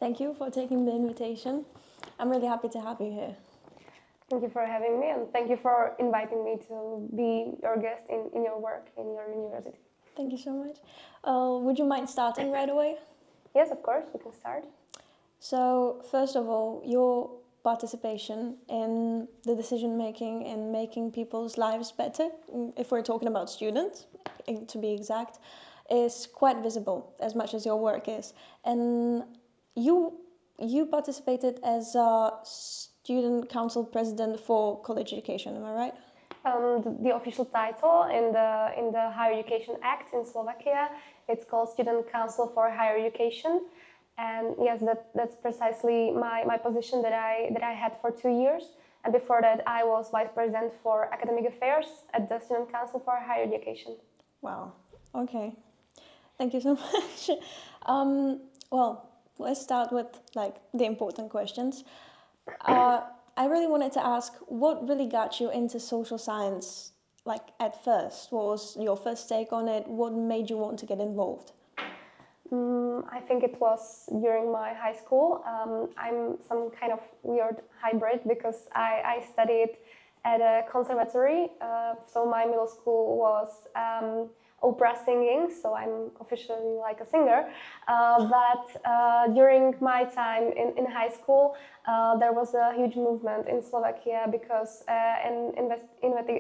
Thank you for taking the invitation. I'm really happy to have you here. Thank you for having me, and thank you for inviting me to be your guest in your work, in your university. Thank you so much. Would you mind starting right away? Yes, of course, we can start. So, first of all, your participation in the decision making and making people's lives better, if we're talking about students, to be exact, is quite visible as much as your work is. And you participated as a student council president for college education, am I right? The official title in the Higher Education Act in Slovakia, it's called Student Council for Higher Education. And yes, that's precisely my position that I had for 2 years. And before that, I was vice president for academic affairs at the Student Council for Higher Education. Wow. Okay. Thank you so much. Well, let's start with the important questions. I really wanted to ask, what really got you into social science, at first? What was your first take on it? What made you want to get involved? I think it was during my high school. I'm some kind of weird hybrid because I studied at a conservatory. So my middle school was opera singing, so I'm officially like a singer. But during my time in high school, there was a huge movement in Slovakia because an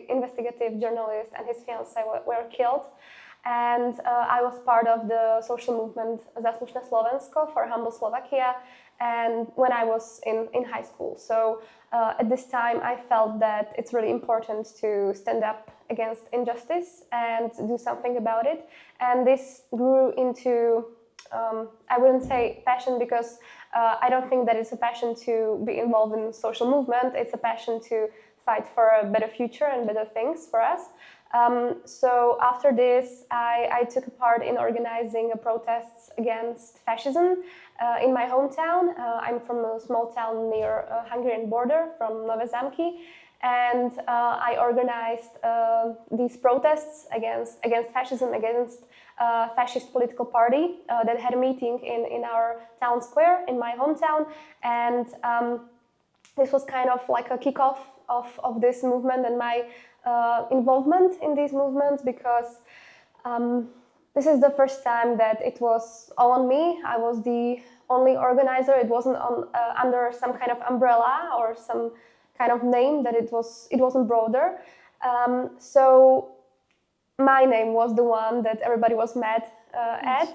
investigative journalist and his fiancée were killed. And I was part of the social movement Zaslušné Slovensko for Humble Slovakia, and when I was in high school. So at this time I felt that it's really important to stand up against injustice and do something about it. And this grew into, I wouldn't say passion, because I don't think that it's a passion to be involved in social movement. It's a passion to fight for a better future and better things for us. So after this, I took part in organizing protests against fascism in my hometown. I'm from a small town near Hungarian border, from Nové Zámky, and I organized these protests against fascism, against fascist political party that had a meeting in our town square in my hometown, and this was kind of like a kickoff of this movement and my involvement in these movements, because this is the first time that it was all on me. I was the only organizer. It wasn't under some kind of umbrella or some kind of name that it wasn't broader. So my name was the one that everybody was mad at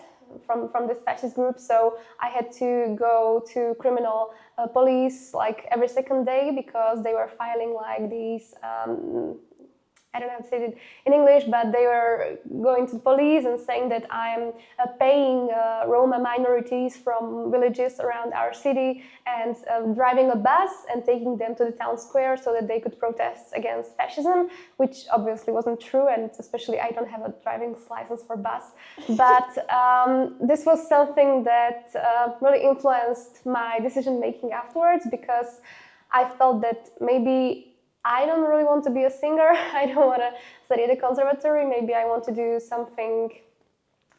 from this fascist group. So I had to go to criminal police like every second day, because they were filing like these I don't know how to say it in English, but they were going to the police and saying that I'm paying Roma minorities from villages around our city and driving a bus and taking them to the town square so that they could protest against fascism, which obviously wasn't true, and especially I don't have a driving license for bus. But this was something that really influenced my decision making afterwards, because I felt that maybe I don't really want to be a singer. I don't want to study at a conservatory. Maybe I want to do something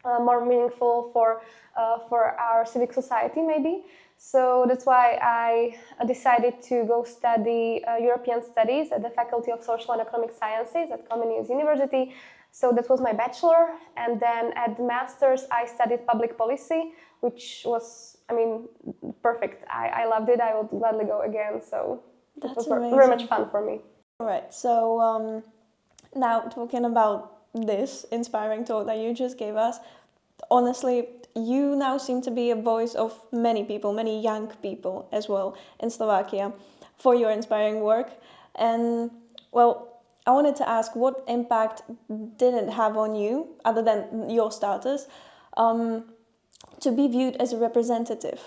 more meaningful for our civic society, maybe. So that's why I decided to go study European Studies at the Faculty of Social and Economic Sciences at Comenius University. So that was my bachelor, and then at the master's I studied public policy, which was, perfect. I loved it. I would gladly go again. So it was very much fun for me. All right, so now talking about this inspiring talk that you just gave us, honestly, you now seem to be a voice of many people, many young people as well in Slovakia, for your inspiring work. And well, I wanted to ask, what impact did it have on you, other than your status, to be viewed as a representative?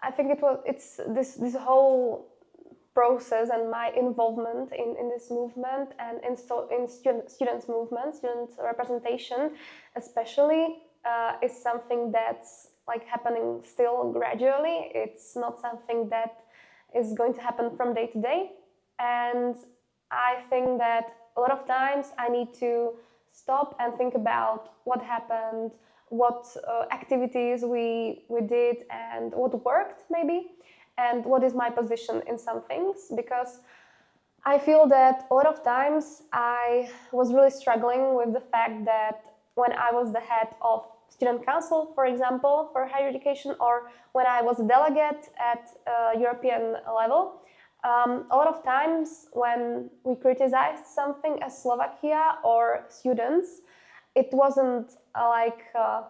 I think it's this whole process and my involvement in this movement and in students movement, student representation especially, is something that's like happening still gradually. It's not something that is going to happen from day to day, and I think that a lot of times I need to stop and think about what happened, what activities we did, and what worked maybe, and what is my position in some things, because I feel that a lot of times I was really struggling with the fact that when I was the head of student council, for example, for higher education, or when I was a delegate at European level, a lot of times when we criticized something as Slovakia or students, it wasn't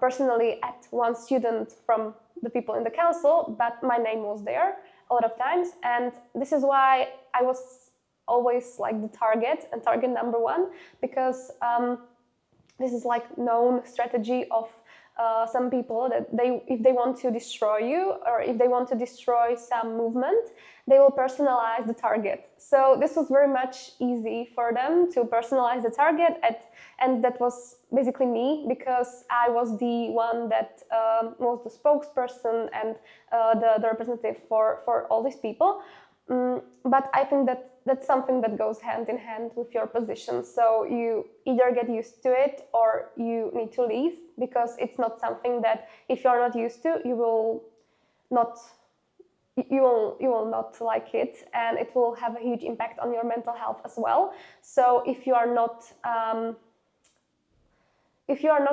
personally at one student from the people in the council, but my name was there a lot of times, and this is why I was always like the target and target number one, because this is like known strategy of some people that if they want to destroy you or if they want to destroy some movement, they will personalize the target. So this was very much easy for them to personalize the target, and that was basically me, because I was the one that was the spokesperson and the representative for all these people. But I think that that's something that goes hand in hand with your position. So you either get used to it or you need to leave, because it's not something that if you're not used to, you will not like it, and it will have a huge impact on your mental health as well. So if you are not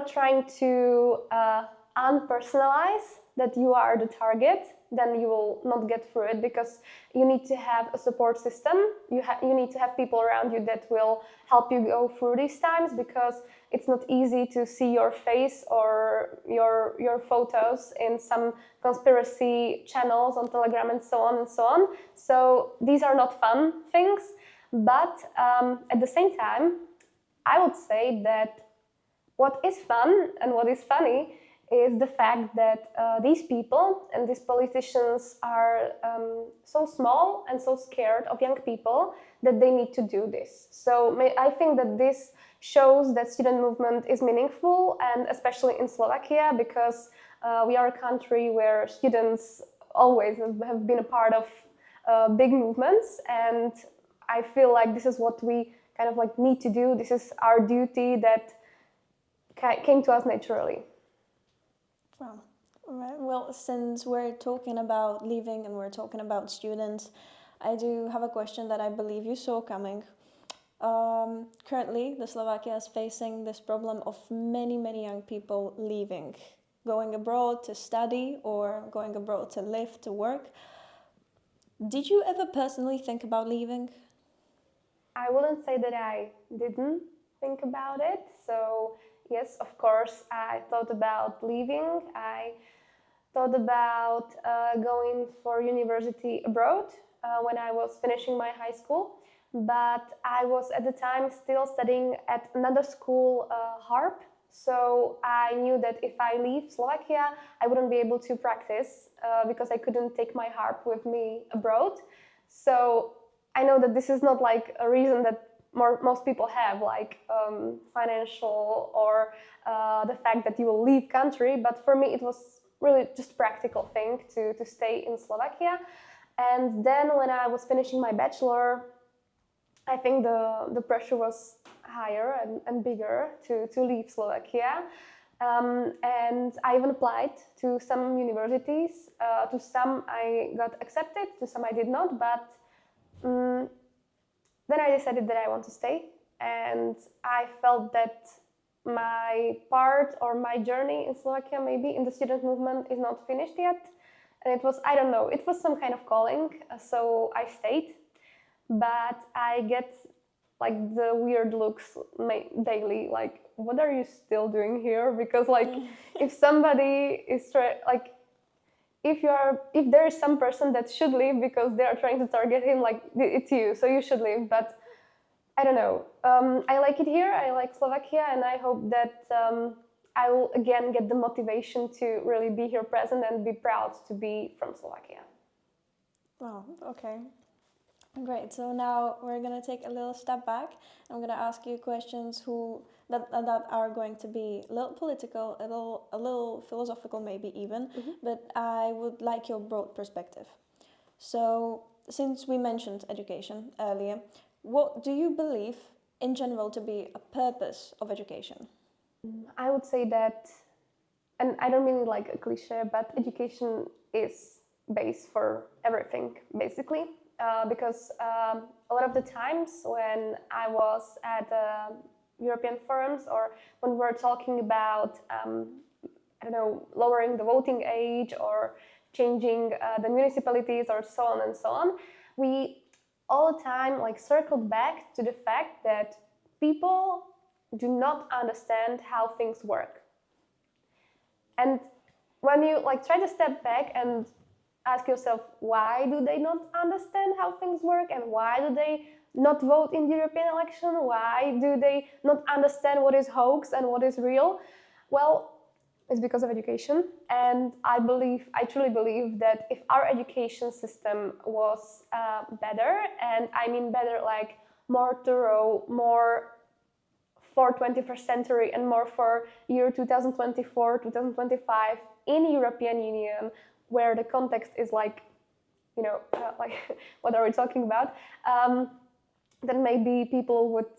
trying to unpersonalize that you are the target, then you will not get through it, because you need to have a support system. You need to have people around you that will help you go through these times, because it's not easy to see your face or your photos in some conspiracy channels on Telegram and so on and so on. So these are not fun things, but at the same time, I would say that what is fun and what is funny is the fact that these people and these politicians are so small and so scared of young people that they need to do this. So I think that this shows that student movement is meaningful, and especially in Slovakia, because we are a country where students always have been a part of big movements, and I feel like this is what we kind of like need to do. This is our duty that came to us naturally. Wow. All right. Well, since we're talking about leaving and we're talking about students, I do have a question that I believe you saw coming. Currently, the Slovakia is facing this problem of many, many young people leaving, going abroad to study or going abroad to live, to work. Did you ever personally think about leaving? I wouldn't say that I didn't think about it. So yes, of course, I thought about leaving. I thought about going for university abroad when I was finishing my high school. But I was at the time still studying at another school, harp. So I knew that if I leave Slovakia, I wouldn't be able to practice because I couldn't take my harp with me abroad. So I know that this is not like a reason that most people have, like financial or the fact that you will leave country. But for me, it was really just a practical thing to stay in Slovakia. And then when I was finishing my bachelor, I think the pressure was higher and bigger to leave Slovakia. And I even applied to some universities. To some I got accepted, to some I did not. But then I decided that I want to stay. And I felt that my part or my journey in Slovakia, maybe in the student movement, is not finished yet. And it was, I don't know, it was some kind of calling. So I stayed. But I get like the weird looks daily, like, what are you still doing here? Because like if somebody is like if there is some person that should leave because they are trying to target him, like it's you, so you should leave. But I don't know, I like it here, I like Slovakia, and I hope that I will again get the motivation to really be here present and be proud to be from Slovakia. Oh, okay. Great. So now we're gonna take a little step back. I'm gonna ask you questions that are going to be a little political, a little philosophical, maybe even. Mm-hmm. But I would like your broad perspective. So since we mentioned education earlier, what do you believe in general to be a purpose of education? I would say that, and I don't mean like a cliche, but education is base for everything, basically. Because a lot of the times when I was at European forums, or when we're talking about, I don't know, lowering the voting age or changing the municipalities or so on and so on, we all the time like circled back to the fact that people do not understand how things work. And when you like try to step back and ask yourself, why do they not understand how things work, and why do they not vote in the European election? Why do they not understand what is hoax and what is real? Well, it's because of education. And I truly believe that if our education system was better, and I mean better like more thorough, more for 21st century and more for year 2024, 2025 in European Union, where the context is like, like what are we talking about? Then maybe people would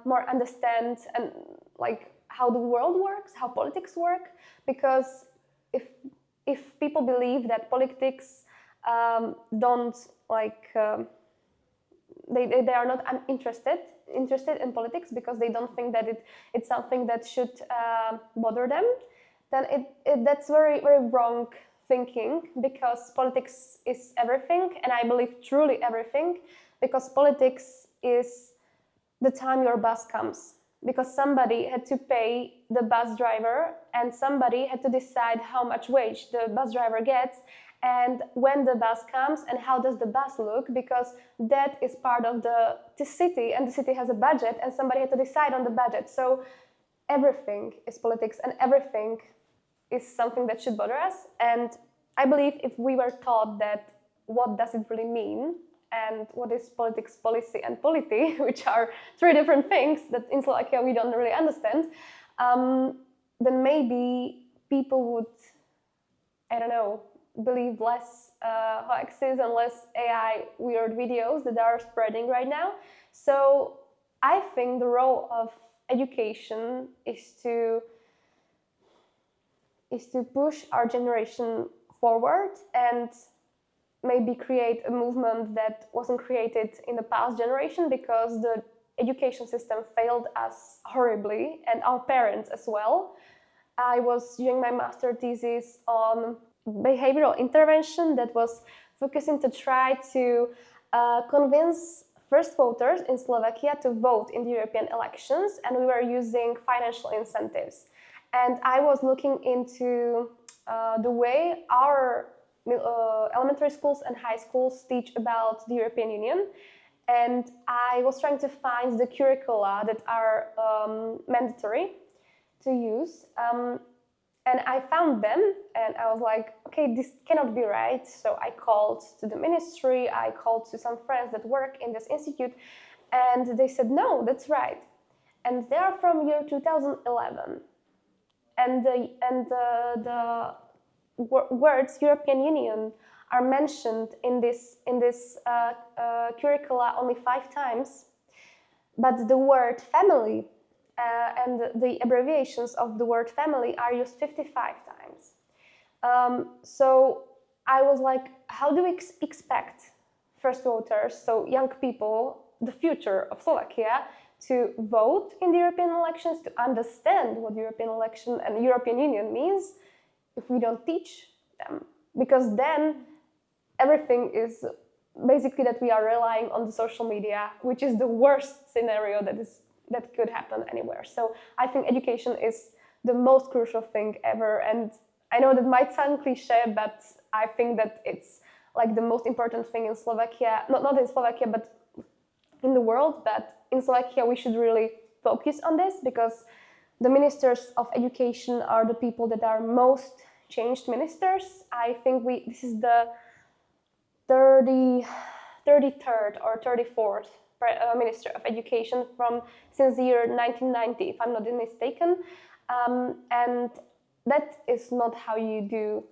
more understand and like how the world works, how politics work. Because if people believe that politics don't like they are not interested in politics because they don't think that it's something that should bother them, then that's very very wrong thinking, because politics is everything, and I believe truly everything, because politics is the time your bus comes, because somebody had to pay the bus driver and somebody had to decide how much wage the bus driver gets and when the bus comes and how does the bus look, because that is part of the city, and the city has a budget and somebody had to decide on the budget. So everything is politics and everything is something that should bother us. And I believe if we were taught that what does it really mean and what is politics, policy and polity, which are three different things that in Slovakia we don't really understand, then maybe people would, I don't know, believe less hoaxes and less AI weird videos that are spreading right now. So I think the role of education is to push our generation forward and maybe create a movement that wasn't created in the past generation, because the education system failed us horribly, and our parents as well. I was doing my master thesis on behavioral intervention that was focusing to try to convince first voters in Slovakia to vote in the European elections, and we were using financial incentives. And I was looking into the way our elementary schools and high schools teach about the European Union. And I was trying to find the curricula that are mandatory to use. And I found them, and I was like, okay, this cannot be right. So I called to the ministry, I called to some friends that work in this institute, and they said, no, that's right. And they are from year 2011. And the words European Union are mentioned in this curricula only 5 times, but the word family and the abbreviations of the word family are used 55 times. So I was like, how do we expect first voters, so young people, the future of Slovakia, to vote in the European elections, to understand what European election and European Union means, if we don't teach them? Because then everything is basically that we are relying on the social media, which is the worst scenario that could happen anywhere. So I think education is the most crucial thing ever. And I know that might sound cliche, but I think that it's like the most important thing in Slovakia, not in Slovakia, but in the world. But in Slovakia, we should really focus on this, because the ministers of education are the people that are most changed ministers. I think this is the 33rd or 34th Minister of Education since the year 1990, if I'm not mistaken. And that is not how you do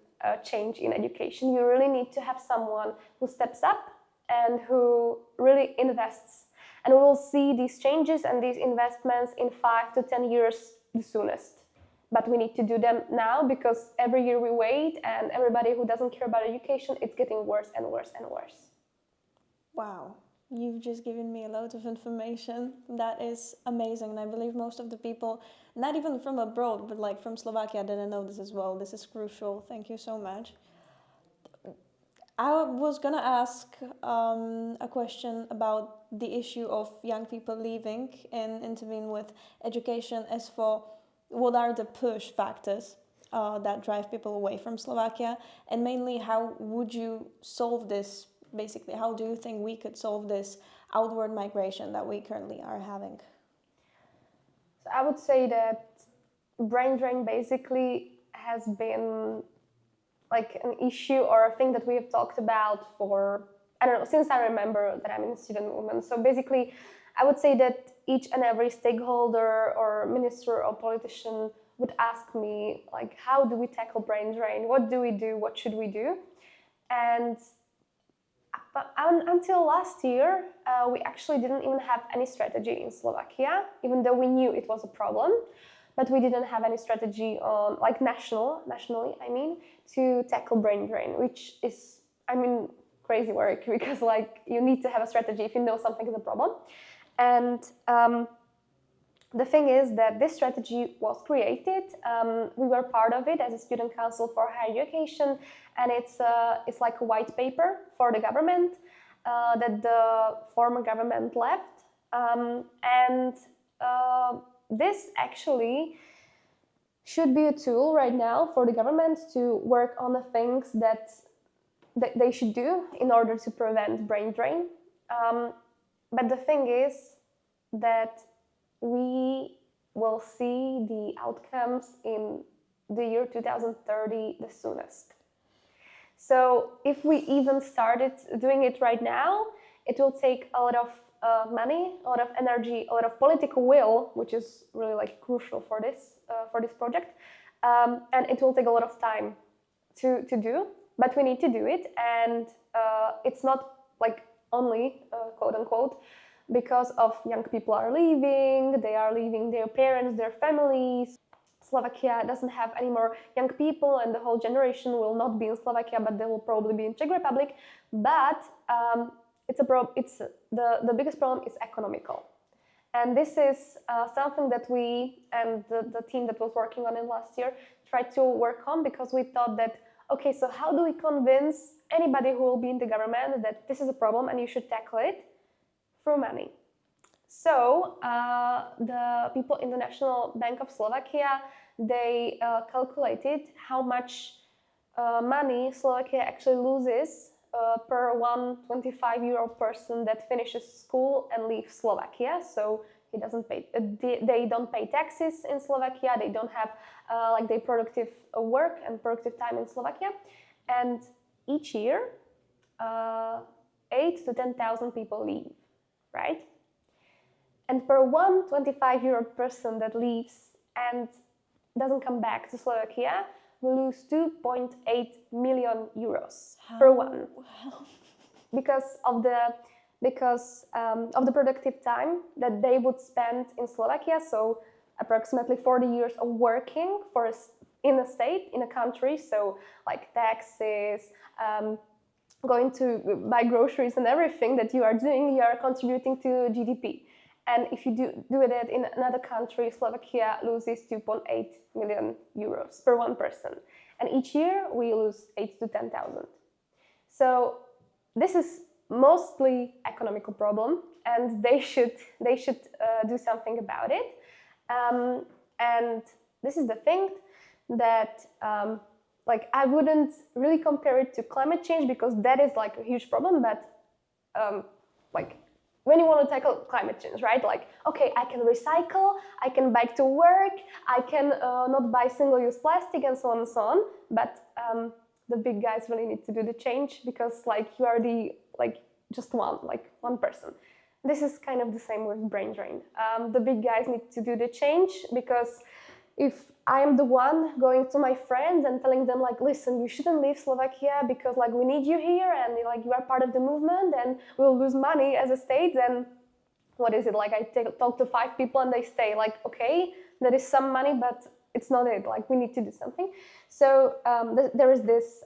change in education. You really need to have someone who steps up and who really invests. and we will see these changes and these investments in 5 to 10 years the soonest. But we need to do them now, because every year we wait, and everybody who doesn't care about education, it's getting worse and worse and worse. Wow, you've just given me a lot of information. That is amazing. And I believe most of the people, not even from abroad, but like from Slovakia, didn't know this as well. This is crucial. Thank you so much. I was gonna ask a question about the issue of young people leaving and intervene with education, as for what are the push factors that drive people away from Slovakia, and mainly how would you solve this? Basically, how do you think we could solve this outward migration that we currently are having? So I would say that brain drain basically has been like an issue or a thing that we have talked about for, I don't know, since I remember that I'm in the student movement. So basically, I would say that each and every stakeholder or minister or politician would ask me, like, how do we tackle brain drain? What do we do? What should we do? And until last year, we actually didn't even have any strategy in Slovakia, even though we knew it was a problem. But we didn't have any strategy on, like, nationally, I mean, to tackle brain drain, which is, I mean, crazy work, because like you need to have a strategy if you know something is a problem. And the thing is that this strategy was created. We were part of it as a student council for higher education, and it's like a white paper for the government that the former government left, and this actually should be a tool right now for the government to work on the things that they should do in order to prevent brain drain. But the thing is that we will see the outcomes in the year 2030 the soonest. So if we even started doing it right now, it will take a lot of money, a lot of energy, a lot of political will, which is really like crucial for this project, and it will take a lot of time to do. But we need to do it, and it's not like only quote unquote because of young people are leaving. They are leaving their parents, their families. Slovakia doesn't have any more young people, and the whole generation will not be in Slovakia, but they will probably be in Czech Republic. But the biggest problem is economical, and this is something that we and the team that was working on it last year tried to work on, because we thought that, okay, so how do we convince anybody who will be in the government that this is a problem and you should tackle it? Through money. So the people in the National Bank of Slovakia, they calculated how much money Slovakia actually loses per 125-year-old person that finishes school and leaves Slovakia. So he doesn't pay. They don't pay taxes in Slovakia. They don't have like their productive work and productive time in Slovakia. And each year, 8 to 10,000 people leave, right? And per 125-year-old person that leaves and doesn't come back to Slovakia, we lose 2.8 million euros per one. Wow. Because of the productive time that they would spend in Slovakia, so approximately 40 years of working in a state, in a country, so like taxes, going to buy groceries and everything that you are doing, you are contributing to GDP. And if you do it in another country, Slovakia loses 2.8 million euros per one person. And each year we lose 8 to 10,000. So this is mostly economical problem, and they should do something about it. And this is the thing that like I wouldn't really compare it to climate change, because that is like a huge problem. But like when you want to tackle climate change, right? Like, okay, I can recycle, I can bike to work, I can not buy single-use plastic, and so on and so on. But the big guys really need to do the change, because like you are just one person. This is kind of the same with brain drain. The big guys need to do the change, because if I am the one going to my friends and telling them like, listen, you shouldn't leave Slovakia because like we need you here and like you are part of the movement and we'll lose money as a state, then what is it, like I talk to 5 people and they stay, like, okay, there is some money, but it's not it, like we need to do something. So there is this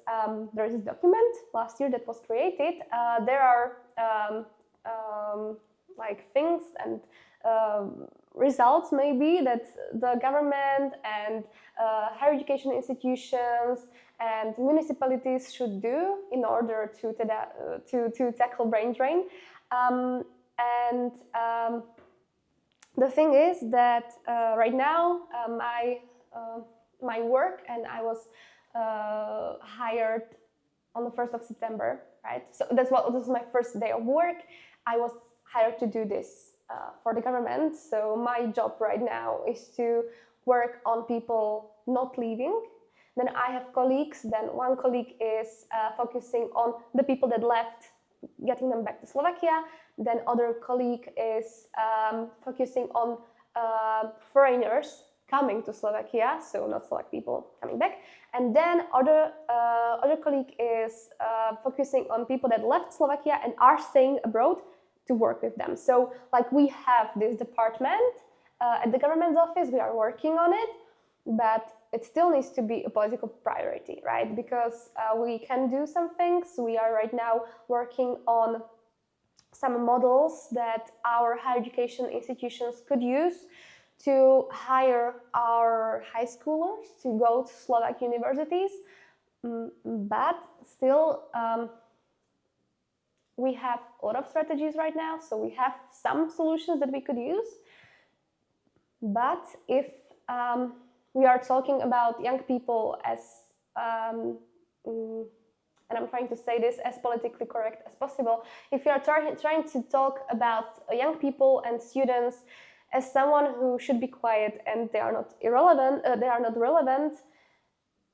document last year that was created. There are like things and results maybe that the government and higher education institutions and municipalities should do in order to tackle brain drain. And the thing is that right now my work, and I was hired on the 1st of September, right? So this was my first day of work. I was hired to do this for the government. So my job right now is to work on people not leaving. Then I have colleagues. Then one colleague is focusing on the people that left, getting them back to Slovakia. Then other colleague is focusing on foreigners coming to Slovakia, so not Slovak people coming back. And then other colleague is focusing on people that left Slovakia and are staying abroad to work with them. So like we have this department at the government's office, we are working on it, but it still needs to be a political priority, right? Because we can do some things. We are right now working on some models that our higher education institutions could use to hire our high schoolers to go to Slovak universities. But still, we have a lot of strategies right now, so we have some solutions that we could use. But if we are talking about young people as, and I'm trying to say this as politically correct as possible, if you are trying to talk about young people and students as someone who should be quiet and they are not relevant,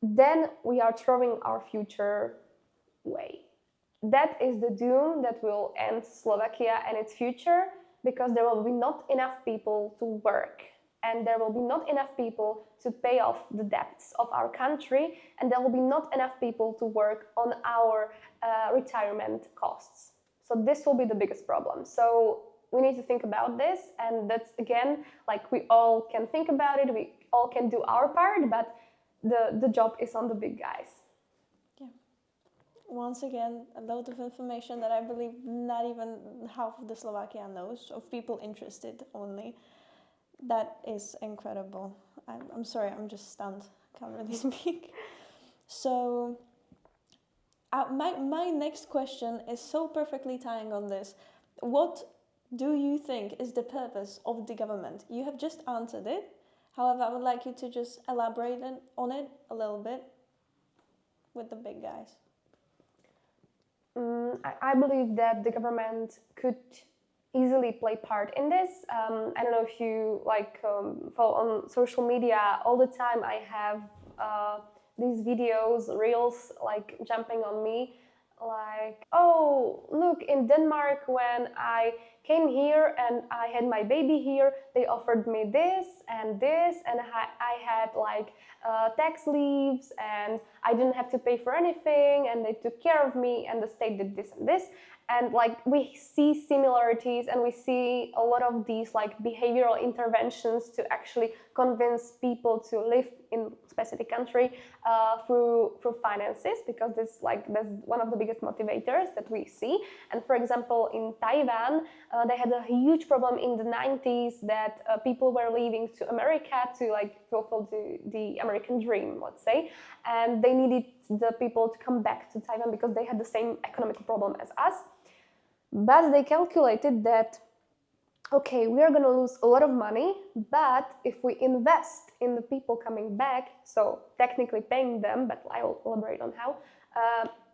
then we are throwing our future away. That is the doom that will end Slovakia and its future, because there will be not enough people to work, and there will be not enough people to pay off the debts of our country, and there will be not enough people to work on our retirement costs. So this will be the biggest problem. So we need to think about this, and that's, again, like we all can think about it, we all can do our part, but the job is on the big guys. Yeah. Once again, a lot of information that I believe not even half of the Slovakia knows, of people interested only. That is incredible. I'm sorry, I'm just stunned. Can't really speak. So my next question is so perfectly tying on this. What do you think is the purpose of the government? You have just answered it. However, I would like you to just elaborate on it a little bit with the big guys. I believe that the government could easily play part in this. I don't know if you follow on social media all the time. I have these videos, reels, like jumping on me, like, oh, look, in Denmark, when I came here and I had my baby here, they offered me this, and I had tax leaves, and I didn't have to pay for anything, and they took care of me, and the state did this and this. And we see similarities, and we see a lot of these behavioral interventions to actually convince people to live in specific country through finances, because that's one of the biggest motivators that we see. And for example, in Taiwan, they had a huge problem in the 90s that people were leaving to America to fulfill the American dream, let's say, and they needed the people to come back to Taiwan because they had the same economic problem as us. But they calculated that, okay, we are going to lose a lot of money, but if we invest in the people coming back, so technically paying them, but I will elaborate on how,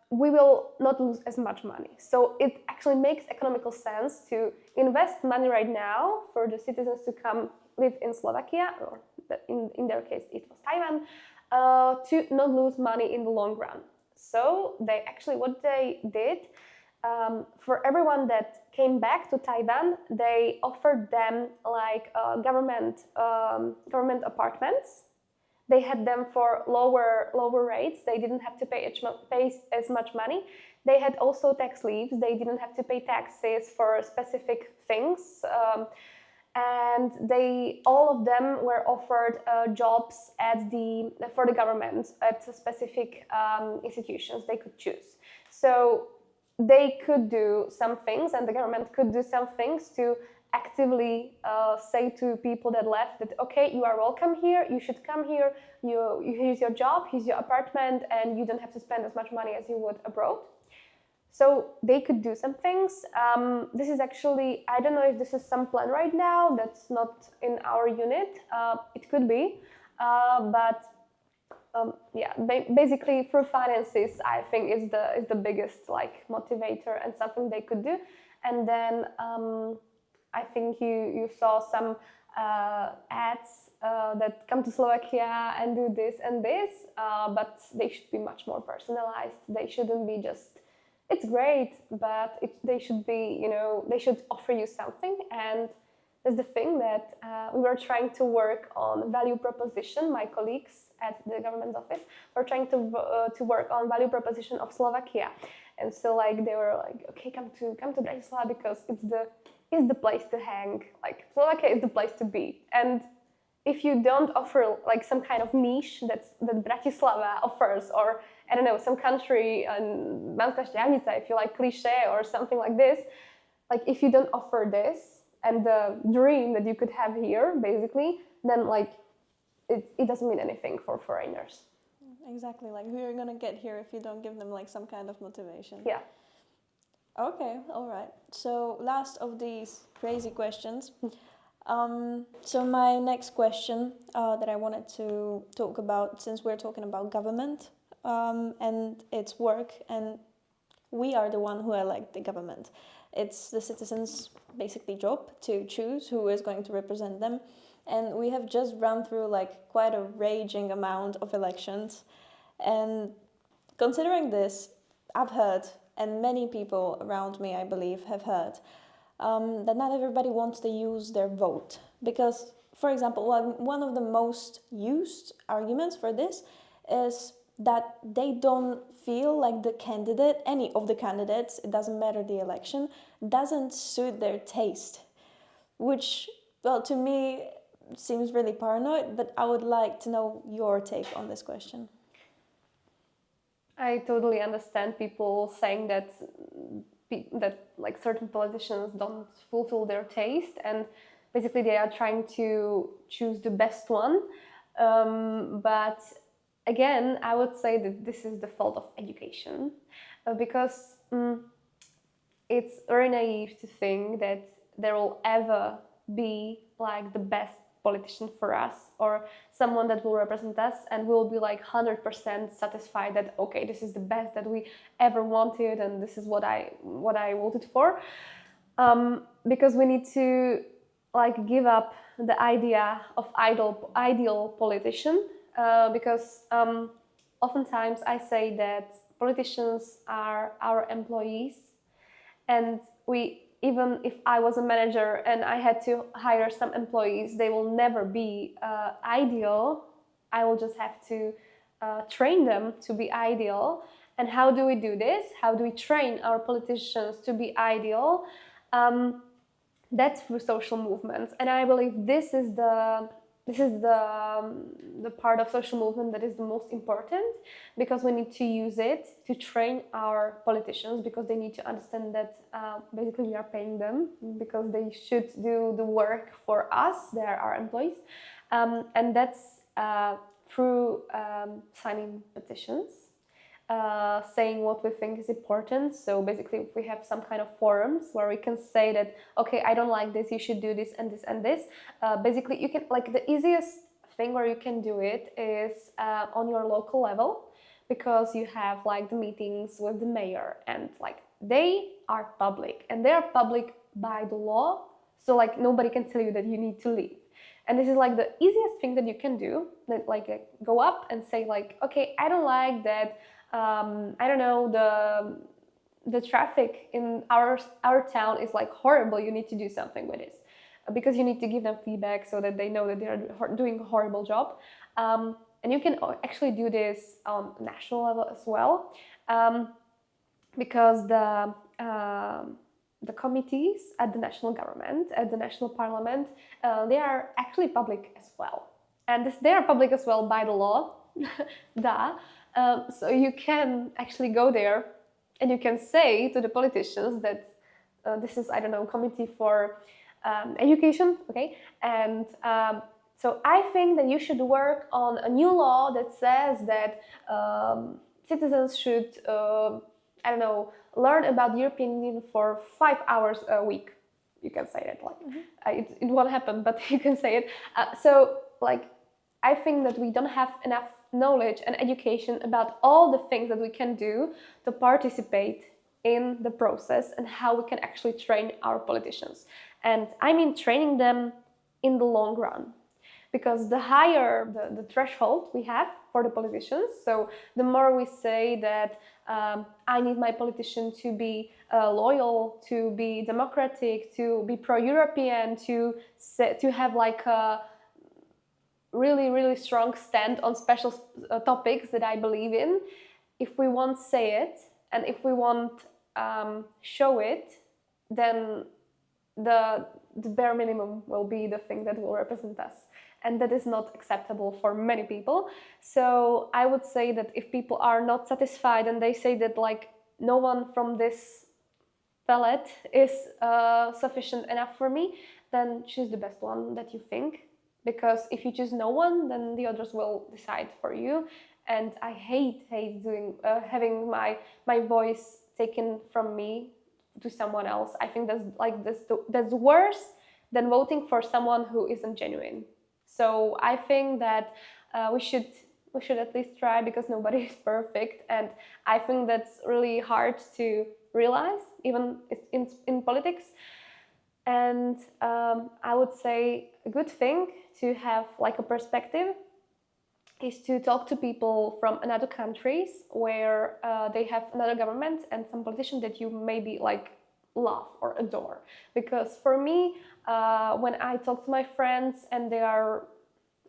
we will not lose as much money. So it actually makes economical sense to invest money right now for the citizens to come live in Slovakia, or in their case it was Taiwan, to not lose money in the long run. So they actually, what they did, for everyone that came back to Taiwan, they offered them government apartments they had them for lower rates. They didn't have to pay as much money. They had also tax leaves. They didn't have to pay taxes for specific things. And all of them were offered jobs for the government at specific institutions they could choose. So they could do some things, and the government could do some things to actively say to people that left that, okay, you are welcome here, you should come here, here's your job, here's your apartment, and you don't have to spend as much money as you would abroad. So they could do some things. This is actually, I don't know if this is some plan right now that's not in our unit. It could be, but yeah, basically through finances, I think is the biggest like motivator and something they could do. And then I think you saw some ads that come to Slovakia and do this and this, but they should be much more personalized. They shouldn't be just, it's great, but they should be, they should offer you something. And that's the thing that we were trying to work on value proposition. My colleagues at the government office were trying to work on value proposition of Slovakia. And so like they were like, okay, come to Bratislava because it's the place to hang. Like Slovakia is the place to be. And if you don't offer like some kind of niche that Bratislava offers, or I don't know, some country in Banská Štiavnica, if you like cliché or something like this, like if you don't offer this and the dream that you could have here, basically, then like it doesn't mean anything for foreigners. Exactly, like who are you gonna get here if you don't give them like some kind of motivation? Yeah. Okay, all right. So last of these crazy questions. So my next question that I wanted to talk about, since we're talking about government and its work, and we are the one who elect the government. It's the citizens' basically job to choose who is going to represent them. And we have just run through like quite a raging amount of elections. And considering this, I've heard, and many people around me, I believe, have heard, that not everybody wants to use their vote. Because, for example, one of the most used arguments for this is that they don't feel like the candidate, any of the candidates, it doesn't matter the election, doesn't suit their taste. Which, well, to me, seems really paranoid, but I would like to know your take on this question. I totally understand people saying that like certain politicians don't fulfill their taste, and basically they are trying to choose the best one. But again, I would say that this is the fault of education, because it's very naive to think that there will ever be like the best politician for us, or someone that will represent us and we'll be like 100% satisfied that okay, this is the best that we ever wanted and this is what I voted for, because we need to like give up the idea of ideal politician, because oftentimes I say that politicians are our employees, and even if I was a manager and I had to hire some employees, they will never be ideal. I will just have to train them to be ideal. And how do we do this? How do we train our politicians to be ideal? That's through social movements. And I believe this is the part of social movement that is the most important, because we need to use it to train our politicians, because they need to understand that basically we are paying them because they should do the work for us. They are our employees, and that's through signing petitions, saying what we think is important. So basically, if we have some kind of forums where we can say that, okay, I don't like this, you should do this and this and this. Basically, you can, like, the easiest thing where you can do it is on your local level, because you have like the meetings with the mayor, and like they are public, and they are public by the law. So like nobody can tell you that you need to leave. And this is like the easiest thing that you can do, that like go up and say like, okay, I don't like that. I don't know, the traffic in our town is like horrible. You need to do something with this, because you need to give them feedback so that they know that they are doing a horrible job. and you can actually do this on national level as well, because the committees at the national government, at the national parliament, they are actually public as well. And they are public as well by the law. Duh. So you can actually go there and you can say to the politicians that this is, I don't know, committee for education, okay? And so I think that you should work on a new law that says that citizens should, I don't know, learn about the European Union for 5 hours a week. You can say that, like, it won't happen, but you can say it. So, like, I think that we don't have enough knowledge and education about all the things that we can do to participate in the process and how we can actually train our politicians. And I mean training them in the long run. Because the higher the threshold we have for the politicians, so the more we say that I need my politician to be loyal, to be democratic, to be pro-European, to have like a really, really strong stand on special topics that I believe in. If we won't say it and if we won't show it, then the bare minimum will be the thing that will represent us. And that is not acceptable for many people. So I would say that if people are not satisfied and they say that like no one from this palette is sufficient enough for me, then choose the best one that you think. Because if you choose no one, then the others will decide for you. And I hate doing having my voice taken from me to someone else. I think that's worse than voting for someone who isn't genuine. So I think that we should at least try, because nobody is perfect, and I think that's really hard to realize, even in politics. And I would say a good thing to have like a perspective is to talk to people from another countries where they have another government and some politician that you maybe like love or adore. Because for me, when I talk to my friends and they are,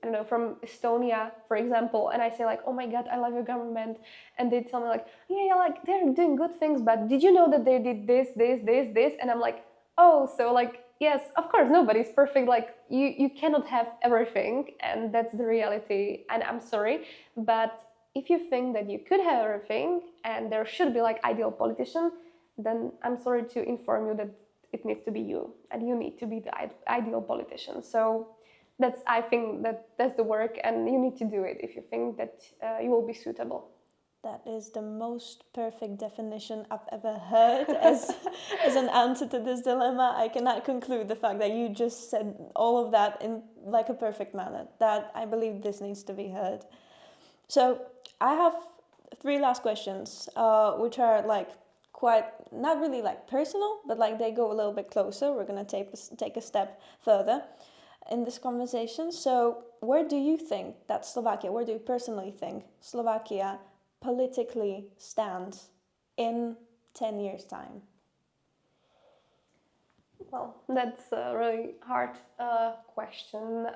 I don't know, from Estonia, for example, and I say like, oh my God, I love your government. And they tell me like, yeah, like they're doing good things, but did you know that they did this? And I'm like, oh, so like, yes, of course, nobody's perfect. Like you cannot have everything, and that's the reality. And I'm sorry, but if you think that you could have everything and there should be like ideal politician, then I'm sorry to inform you that it needs to be you, and you need to be the ideal politician. So I think that's the work, and you need to do it if you think that you will be suitable. That is the most perfect definition I've ever heard as an answer to this dilemma. I cannot conclude the fact that you just said all of that in like a perfect manner. That I believe this needs to be heard. So I have 3 last questions, which are like quite, not really like personal, but like they go a little bit closer. We're going to take a step further in this conversation. So where do you think that Slovakia, where do you personally think Slovakia politically stands in 10 years' time? Well, that's a really hard question.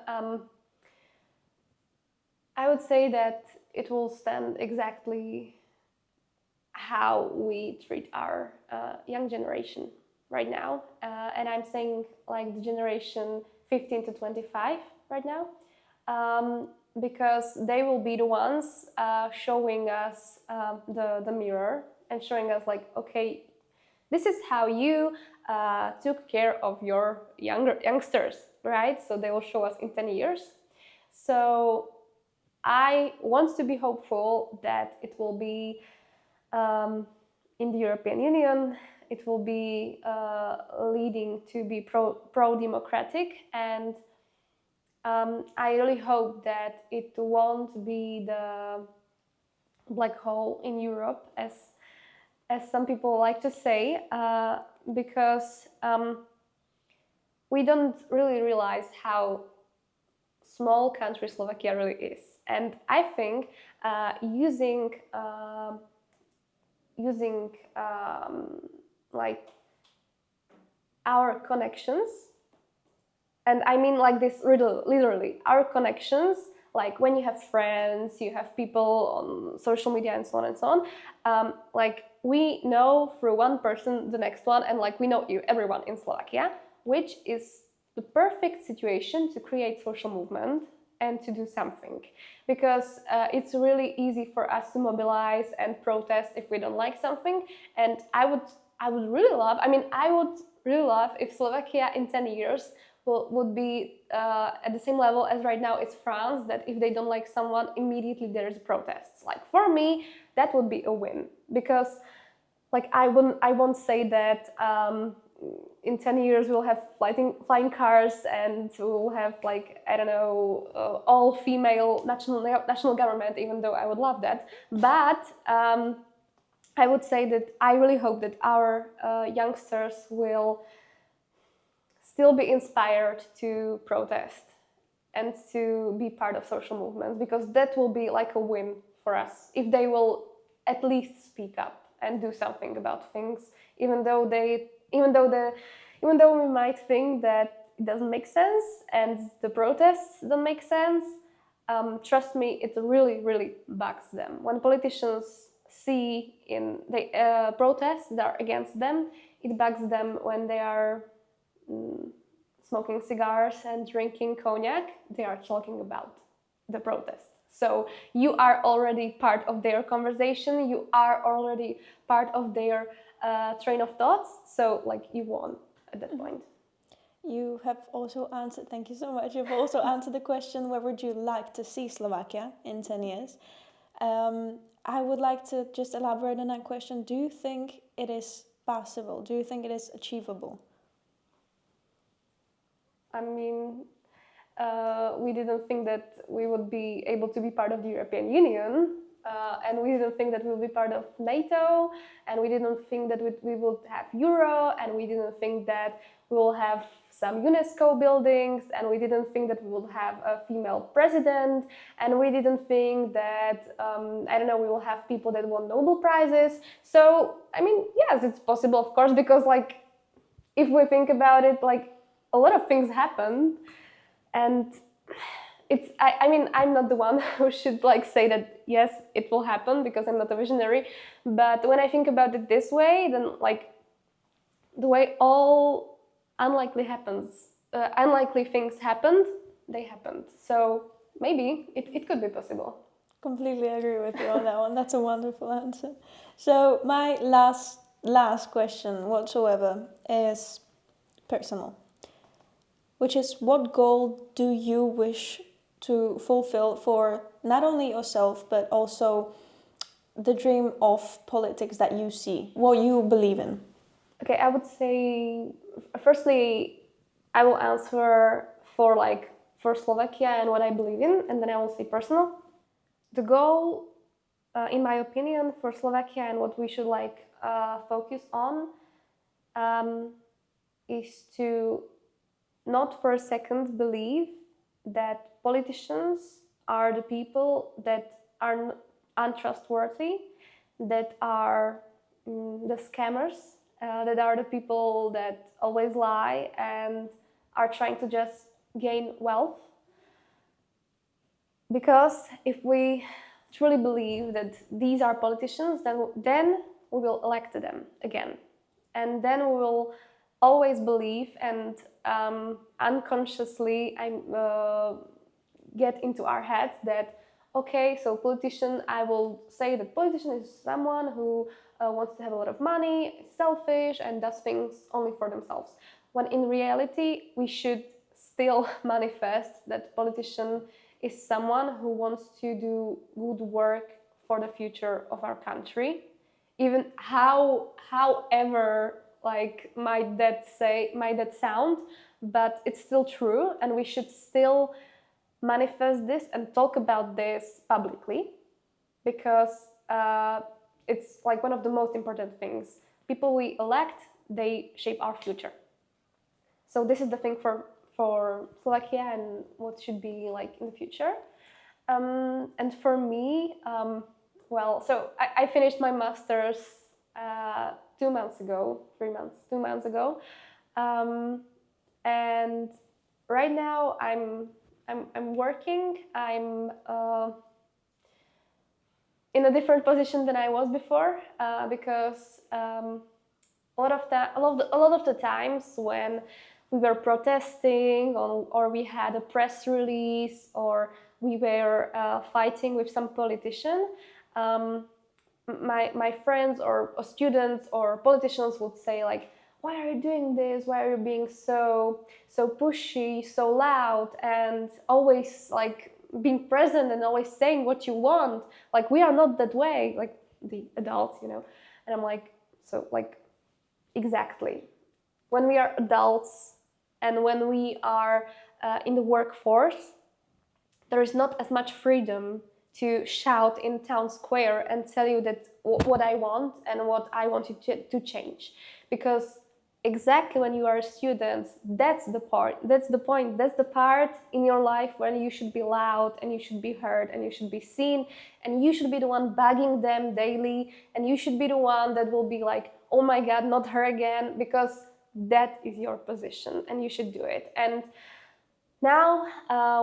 I would say that it will stand exactly how we treat our young generation right now. And I'm saying like the generation 15 to 25 right now. Because they will be the ones showing us the mirror and showing us like, okay, this is how you took care of your youngsters, right? So they will show us in 10 years. So I want to be hopeful that it will be in the European Union, it will be leading to be pro-democratic, and I really hope that it won't be the black hole in Europe, as some people like to say, because we don't really realize how small country Slovakia really is. And I think using like our connections, and I mean like this literally, our connections like when you have friends, you have people on social media and so on and so on, like we know through one person the next one, and like we know everyone in Slovakia, which is the perfect situation to create social movement and to do something, because it's really easy for us to mobilize and protest if we don't like something. And I would really love, I would really love if Slovakia in 10 years would be at the same level as right now it's France, that if they don't like someone, immediately there's protests. Like for me, that would be a win, because like I won't say that in 10 years we'll have flying cars and we'll have like, I don't know, all female national government, even though I would love that. But I would say that I really hope that our youngsters will still be inspired to protest and to be part of social movements, because that will be like a win for us if they will at least speak up and do something about things, even though we might think that it doesn't make sense and the protests don't make sense. Trust me, it really, really bugs them when politicians see in the protests that are against them. It bugs them when they are smoking cigars and drinking cognac. They are talking about the protest. So you are already part of their conversation. You are already part of their train of thoughts. So like you won at that point. You have also answered, thank you so much, you've also answered the question, where would you like to see Slovakia in 10 years? I would like to just elaborate on that question. Do you think it is possible? Do you think it is achievable? I mean, we didn't think that we would be able to be part of the European Union, and we didn't think that we would be part of NATO, and we didn't think that we would have Euro, and we didn't think that we will have some UNESCO buildings, and we didn't think that we would have a female president, and we didn't think that, I don't know, we will have people that won Nobel Prizes. So, I mean, yes, it's possible, of course, because like, if we think about it, like, a lot of things happen, and it's, I mean, I'm not the one who should like say that, yes, it will happen, because I'm not a visionary. But when I think about it this way, then like the way all unlikely things happened, they happened. So maybe it could be possible. Completely agree with you on that one. That's a wonderful answer. So my last question whatsoever is personal, which is, what goal do you wish to fulfill for not only yourself, but also the dream of politics that you see, what you believe in? Okay, I would say, firstly, I will answer for Slovakia and what I believe in, and then I will say personal. The goal, in my opinion, for Slovakia and what we should focus on is to not for a second believe that politicians are the people that are untrustworthy, that are the scammers, that are the people that always lie and are trying to just gain wealth. Because if we truly believe that these are politicians, then we will elect them again. And then we will always believe and unconsciously get into our heads that, okay, so politician, I will say that politician is someone who wants to have a lot of money, is selfish, and does things only for themselves. When in reality, we should still manifest that politician is someone who wants to do good work for the future of our country, even however might that sound, but it's still true, and we should still manifest this and talk about this publicly, because it's like one of the most important things. People we elect, they shape our future. So this is the thing for Slovakia and what should be like in the future. And for me, so I finished my master's 2 months ago, 2 months ago. And right now I'm I'm working. I'm in a different position than I was before because a lot of the times when we were protesting or we had a press release or we were fighting with some politician, my friends or students or politicians would say like, why are you doing this? Why are you being so pushy, so loud, and always like being present and always saying what you want? Like, we are not that way, like the adults, you know. And I'm like, so like, exactly. When we are adults and when we are in the workforce, there is not as much freedom to shout in town square and tell you that what I want and what I want you to change. Because exactly when you are a student, that's the part, that's the point, that's the part in your life when you should be loud and you should be heard and you should be seen and you should be the one bugging them daily and you should be the one that will be like, oh my God, not her again, because that is your position and you should do it. And now,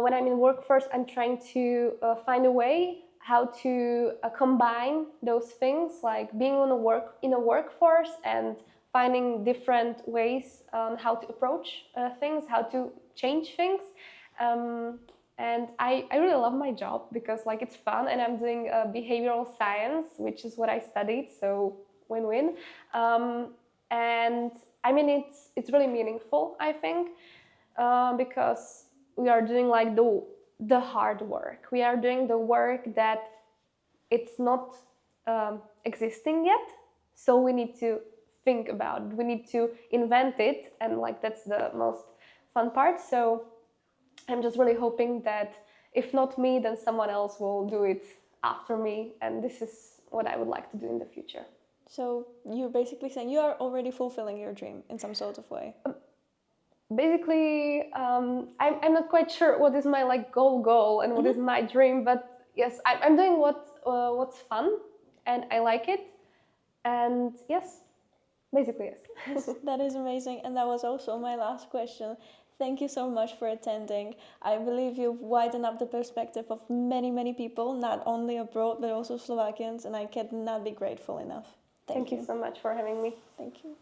when I'm in workforce, I'm trying to find a way how to combine those things, like being in a workforce and finding different ways on how to approach things, how to change things. And I really love my job because like it's fun, and I'm doing behavioral science, which is what I studied, so win-win. And I mean, it's really meaningful, I think. Because we are doing like the hard work. We are doing the work that it's not existing yet, so we need to think about it. We need to invent it, and like that's the most fun part. So I'm just really hoping that if not me, then someone else will do it after me, and this is what I would like to do in the future. So you're basically saying you are already fulfilling your dream in some sort of way. Basically, I'm not quite sure what is my like goal and what is my dream, but yes, I'm doing what's fun and I like it, and yes, basically yes. That is amazing, and that was also my last question. Thank you so much for attending. I believe you've widened up the perspective of many people, not only abroad but also Slovakians, and I cannot be grateful enough. Thank you so much for having me. Thank you.